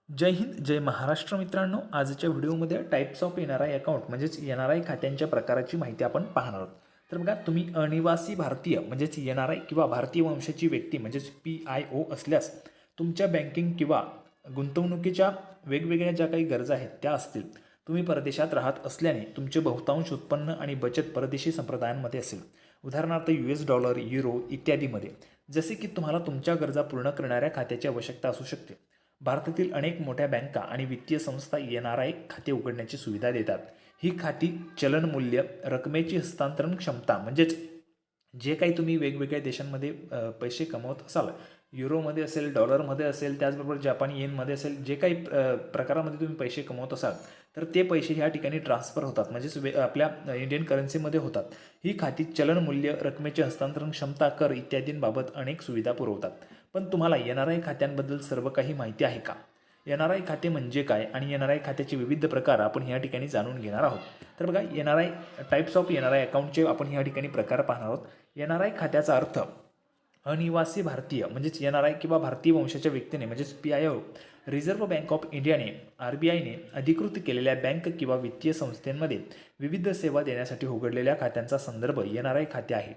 जय हिंद, जय महाराष्ट्र मित्रांनो. आजच्या व्हिडिओमध्ये टाइप्स ऑफ एन-आर-आय अकाउंट म्हणजेच एन-आर-आय खात्यांच्या प्रकाराची माहिती आपण पाहणार आहोत. तर बघा, तुम्ही अनिवासी भारतीय म्हणजेच एन-आर-आय किंवा भारतीय वंशाची व्यक्ती म्हणजेच PIO असल्यास तुमच्या बँकिंग किंवा गुंतवणुकीच्या वेगवेगळ्या ज्या काही गरजा आहेत त्या असतील. तुम्ही परदेशात राहत असल्याने तुमचे बहुतांश उत्पन्न आणि बचत परदेशी संप्रदायांमध्ये असेल, उदाहरणार्थ US डॉलर, युरो इत्यादीमध्ये. जसे की तुम्हाला तुमच्या गरजा पूर्ण करणाऱ्या खात्याची आवश्यकता असू शकते. भारतातील अनेक मोठ्या बँका आणि वित्तीय संस्था एन-आर-आय खाते उघडण्याची सुविधा देतात. ही खाती चलन मूल्य, रकमेची हस्तांतरण क्षमता म्हणजेच जे काही तुम्ही वेगवेगळ्या देशांमध्ये पैसे कमवत असाल, युरोमध्ये असेल, डॉलरमध्ये असेल, त्याचबरोबर जपानी येनमध्ये असेल, जे काही प्रकारामध्ये तुम्ही पैसे कमवत असाल तर ते पैसे ह्या ठिकाणी ट्रान्सफर होतात म्हणजेच आपल्या इंडियन करन्सीमध्ये होतात. ही खाती चलन मूल्य, रकमेची हस्तांतरण क्षमता, कर इत्यादींबाबत अनेक सुविधा पुरवतात. पण तुम्हाला एन-आर-आय खात्यांबद्दल सर्व काही माहिती आहे का? एन-आर-आय खाते म्हणजे काय आणि एन-आर-आय खात्याचे विविध प्रकार आपण ह्या ठिकाणी जाणून घेणार आहोत. तर बघा, एन-आर-आय टाइप्स ऑफ एन-आर-आय अकाउंटचे आपण ह्या ठिकाणी प्रकार पाहणार आहोत. एन-आर-आय खात्याचा अर्थ अनिवासी भारतीय म्हणजेच एन-आर-आय किंवा भारतीय वंशाच्या व्यक्तीने म्हणजेच PIO रिझर्व्ह बँक ऑफ इंडियाने RBIने अधिकृत केलेल्या बँक किंवा वित्तीय संस्थेमध्ये विविध सेवा देण्यासाठी उघडलेल्या खात्यांचा संदर्भ एन-आर-आय खाते आहे.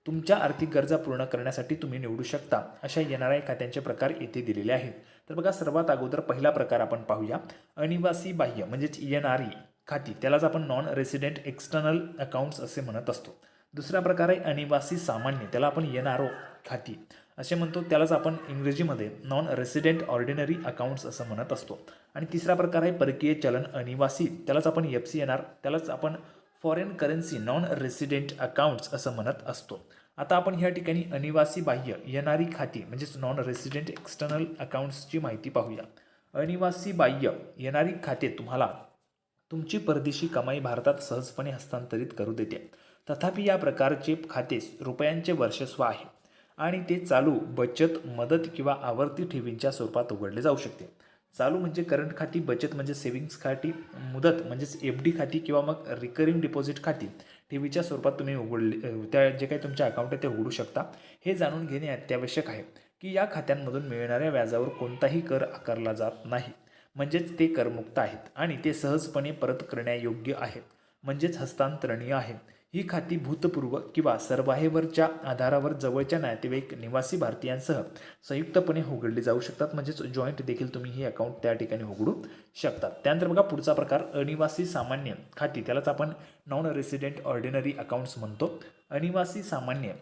तुमच्या आर्थिक गरजा पूर्ण करण्यासाठी तुम्ही निवडू शकता अशा एन-आर-आय खात्यांचे प्रकार येथे दिलेले आहेत. तर बघा, सर्वात अगोदर पहिला प्रकार आपण पाहूया. अनिवासी बाह्य म्हणजेच NRE खाती, त्यालाच आपण नॉन रेसिडेंट एक्सटर्नल अकाउंट्स असे म्हणत असतो. दुसरा प्रकार आहे अनिवासी सामान्य, त्याला आपण NRO खाती असे म्हणतो, त्यालाच आपण इंग्रजीमध्ये नॉन रेसिडेंट ऑर्डिनरी अकाउंट्स असं म्हणत असतो. आणि तिसरा प्रकार आहे परकीय चलन अनिवासी, त्यालाच आपण FCNR, त्यालाच आपण foreign currency non resident accounts असं म्हणत असतो. आता आपण ह्या ठिकाणी अनिवासी बाह्य NRE खाती म्हणजेच नॉन रेसिडेंट एक्सटर्नल अकाउंट्सची माहिती पाहूया. अनिवासी बाह्य NRE खाते तुम्हाला तुमची परदेशी कमाई भारतात सहजपणे हस्तांतरित करू देते. तथापि या प्रकारचे खाते रुपयांचे वर्चस्व आहे आणि ते चालू, बचत, मदत किंवा आवर्ती ठेवींच्या स्वरूपात उघडले जाऊ शकते. चालू म्हणजे करंट खाती, बचत म्हणजे सेव्हिंग्स खाती, मुदत म्हणजेच FD खाती किंवा मग रिकरिंग डिपॉझिट खाती ठेवीच्या स्वरूपात तुम्ही त्या जे काही तुमचे अकाउंट आहे ते उघडू शकता. हे जाणून घेणे अत्यावश्यक आहे की या खात्यांमधून मिळणाऱ्या व्याजावर कोणताही कर आकारला जात नाही, म्हणजेच ते करमुक्त आहेत आणि ते सहजपणे परत करण्यायोग्य आहेत, म्हणजेच हस्तांतरणीय आहेत. ही खाती भूतपूर्व किंवा सरबाहेवरच्या आधारावर जवळच्या नातेवाईक निवासी भारतीयांसह संयुक्तपणे उघडली जाऊ शकतात, म्हणजेच जॉईंट देखील तुम्ही हे अकाउंट त्या ठिकाणी उघडू शकतात. त्यानंतर बघा, पुढचा प्रकार अनिवासी सामान्य खाती, त्यालाच आपण नॉन रेसिडेंट ऑर्डिनरी अकाउंट्स म्हणतो. अनिवासी सामान्य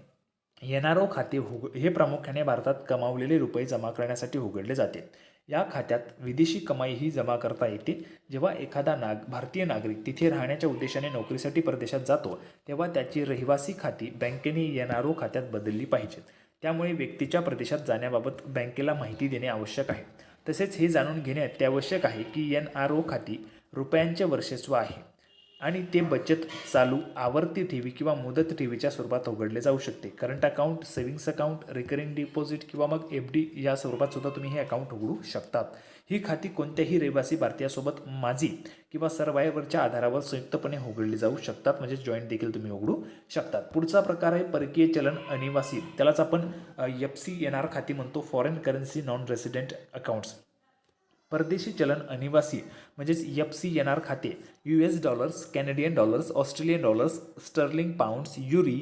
NRO खाते हे प्रामुख्याने भारतात कमावलेले रुपये जमा करण्यासाठी उघडले जाते. या खात्यात विदेशी कमाईही जमा करता येते. जेव्हा एखादा भारतीय नागरिक तिथे राहण्याच्या उद्देशाने नोकरीसाठी परदेशात जातो तेव्हा त्याची रहिवासी खाती बँकेने NRO खात्यात बदलली पाहिजेत. त्यामुळे व्यक्तीच्या परदेशात जाण्याबाबत बँकेला माहिती देणे आवश्यक आहे. तसेच हे जाणून घेणे अत्यावश्यक आहे की NRO खाती रुपयांचे वर्चस्व आहे आणि ते बचत, चालू, आवर्ती ठेवी किंवा मुदत ठेवीच्या स्वरूपात उघडले जाऊ शकते. Current account, savings account, recurring deposit किंवा मग FD या स्वरूपात सुद्धा तुम्ही हे अकाउंट उघडू शकतात. ही खाती कोणत्याही रहिवासी भारतीयासोबत माझी किंवा सरबाहेवरच्या आधारावर संयुक्तपणे उघडली जाऊ शकतात, म्हणजे जॉईंट देखील तुम्ही उघडू शकतात. पुढचा प्रकार आहे परकीय चलन अनिवासी, त्यालाच आपण FCNR खाती म्हणतो, foreign currency non resident accounts. परदेशी चलन अनिवासी म्हणजेच FCNR खाते US dollars, Canadian dollars, Australian dollars, sterling pounds, euro,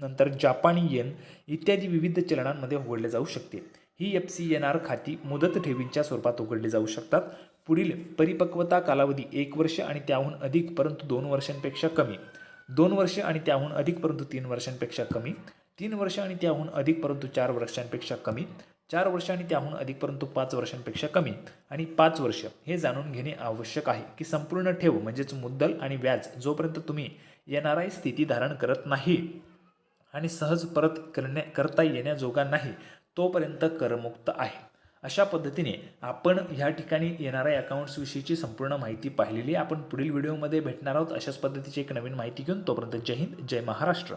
नंतर जापानी येन इत्यादी विविध चलनांमध्ये उघडले जाऊ शकते. ही FCNR खाती मुदत ठेवींच्या स्वरूपात उघडली जाऊ शकतात. पुढील परिपक्वता कालावधी 1 वर्ष आणि त्याहून अधिक परंतु 2 वर्षांपेक्षा कमी, 2 वर्ष आणि त्याहून अधिक परंतु 3 वर्षांपेक्षा कमी, 3 वर्ष आणि त्याहून अधिक परंतु 4 वर्षांपेक्षा कमी, 4 वर्ष आणि त्याहून अधिक परंतु 5 वर्षांपेक्षा कमी आणि 5 वर्ष. हे जाणून घेणे आवश्यक आहे की संपूर्ण ठेव म्हणजेच मुद्दल आणि व्याज जोपर्यंत तुम्ही NRI स्थिती धारण करत नाही आणि सहज परत करता येण्याजोगा नाही तोपर्यंत करमुक्त आहे. अशा पद्धतीने आपण ह्या ठिकाणी NRI अकाउंट्स विषयीची संपूर्ण माहिती पाहिलेली आहे. आपण पुढील व्हिडिओमध्ये भेटणार आहोत अशाच पद्धतीची एक नवीन माहिती घेऊन. तोपर्यंत जय हिंद, जय महाराष्ट्र.